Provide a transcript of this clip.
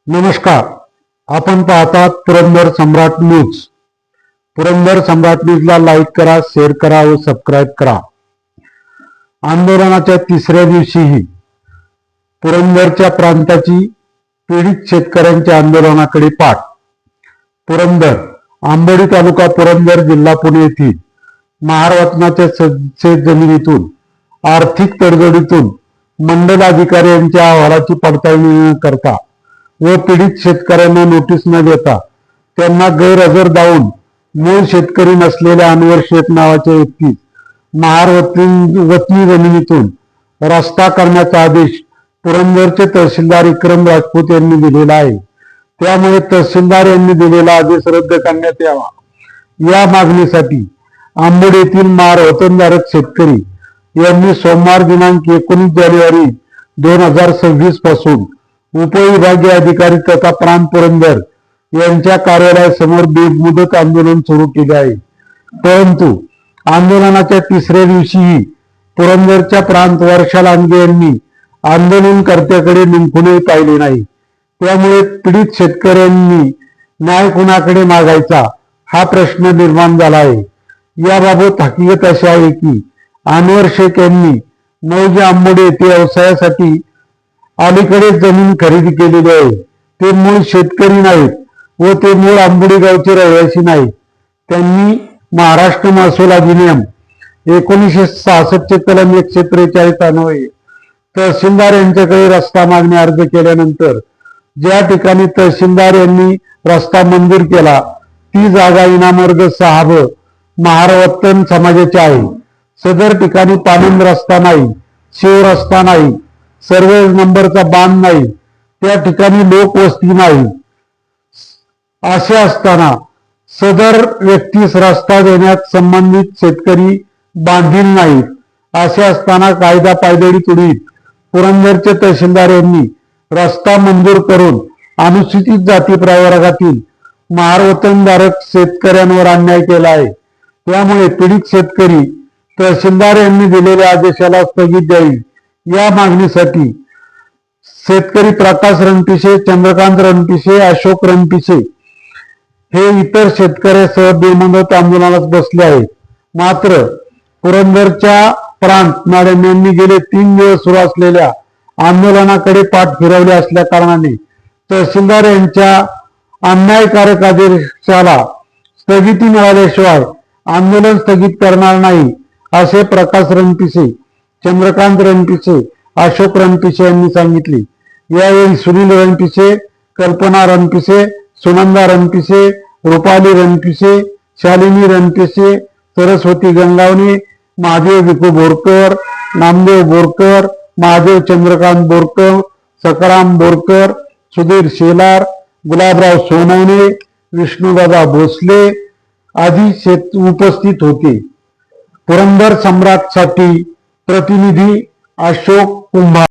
नमस्कार. आपण पाहतात पुरंदर सम्राट न्यूज. पुरंदर सम्राट न्यूजला लाईक करा, शेअर करा व सबस्क्राईब करा. आंदोलनाच्या तिसऱ्या दिवशीही पुरंदरच्या प्रांताची पीडित शेतकऱ्यांच्या आंदोलनाकडे पाठ. पुरंदर आंबोडी तालुका पुरंदर जिल्हा पुणे येथील महारत्नाच्या शेत जमिनीतून आर्थिक तडजोडीतून मंडल अधिकारी यांच्या अहवालाची पडताळणी न करता व पीडित शेतकऱ्यांना नोटीस न देता त्यांना गैरहजर दावून मूळ शेतकरी नसलेल्या अनवर शेख नावाच्या व्यक्तीस वतनी जमिनीतून रस्ता करण्याचा आदेश पुरंदरचे तहसीलदार विक्रम राजपूत यांनी दिलेला आहे. त्यामुळे तहसीलदार यांनी दिलेला आदेश रद्द करण्यात यावा या मागणीसाठी आंबोडी येथील वतनधारक शेतकरी यांनी सोमवार दिनांक 19 जानेवारी 2026 पासून उपविभागीय अधिकारी तथा प्रांत पुरंदर यांच्या कार्यालयासमोर बेमुदत आंदोलन सुरू केले आहे. परंतु आंदोलनाच्या तिसऱ्या दिवशीही पुरंदरच्या प्रांत वर्षा लांडगे यांनी आंदोलनकर्त्याकडे निंखूनही पाहिले नाही. त्यामुळे पीडित शेतकऱ्यांनी न्याय कुणाकडे मागायचा हा प्रश्न निर्माण झाला आहे. याबाबत हकीकत अशी आहे की अनवर शेख यांनी मौजे आंबोडी येथे व्यवसायासाठी अलीकडे जमीन खरेदी केलेली आहे. ते मूळ शेतकरी नाहीत व ते मूळ आंबोडी गावचे रहिवासी नाहीत. त्यांनी महाराष्ट्र महसूल अधिनियम 1966 कलम 143 अन्वये तहसीलदार यांच्याकडे रस्ता मागणी अर्ज केल्यानंतर ज्या ठिकाणी तहसीलदार यांनी रस्ता मंजूर केला ती जागा इनामवर्ग 6 महारवतन समाजाची आहे. सदर ठिकाणी पाणंद रस्ता नाही, शिव रस्ता नाही, सर्वे नंबरचा बांध नाही, त्या ठिकाणी लोकवस्ती नाही. असे असताना सदर व्यक्तीस रस्ता देण्यात संबंधित शेतकरी बांधील नाहीत. असे असताना कायदा पायदळी तुडवीत पुरंदरचे तहसीलदार यांनी रस्ता मंजूर करून अनुसूचित जाती प्रवर्गातील महारवतनधारक शेतकऱ्यांवर अन्याय केला आहे. त्यामुळे पीडित शेतकरी तहसीलदार यांनी दिलेल्या आदेशाला स्थगित द्यावी या मागणीसाठी शेतकरी प्रकाश रणपिसे, चंद्रकांत रणपिसे, अशोक रणपिसे हे इतर शेतकऱ्यासह बेमुदत आंदोलनात बसले आहेत. मात्र पुरंदरच्या प्रांत मॅडम यांनी गेले 3 दिवस सुरू असलेल्या आंदोलनाकडे पाठ फिरवले असल्या कारणाने तहसीलदार यांच्या अन्यायकारक आदेशाला स्थगिती मिळाल्याशिवाय आंदोलन स्थगित करणार नाही असे प्रकाश रणपिसे, चंद्रकांत रणपिसे, अशोक रणपिसे यांनी सांगितले. यावेळी सुनील रणपिसे, कल्पना रणपिसे, सुनंदा रणपिसे, रुपाली रणपिसे, शालिनी रणपिसे, सरस्वती गंगावणे, महादेव विकू बोरकर, नामदेव बोरकर, महादेव चंद्रकांत बोरकर, सकाराम बोरकर, सुधीर शेलार, गुलाबराव सोनवणे, विष्णुदादा भोसले आदी उपस्थित होते. पुरंदर सम्राट साठी प्रतिनिधी अशोक कुंभार.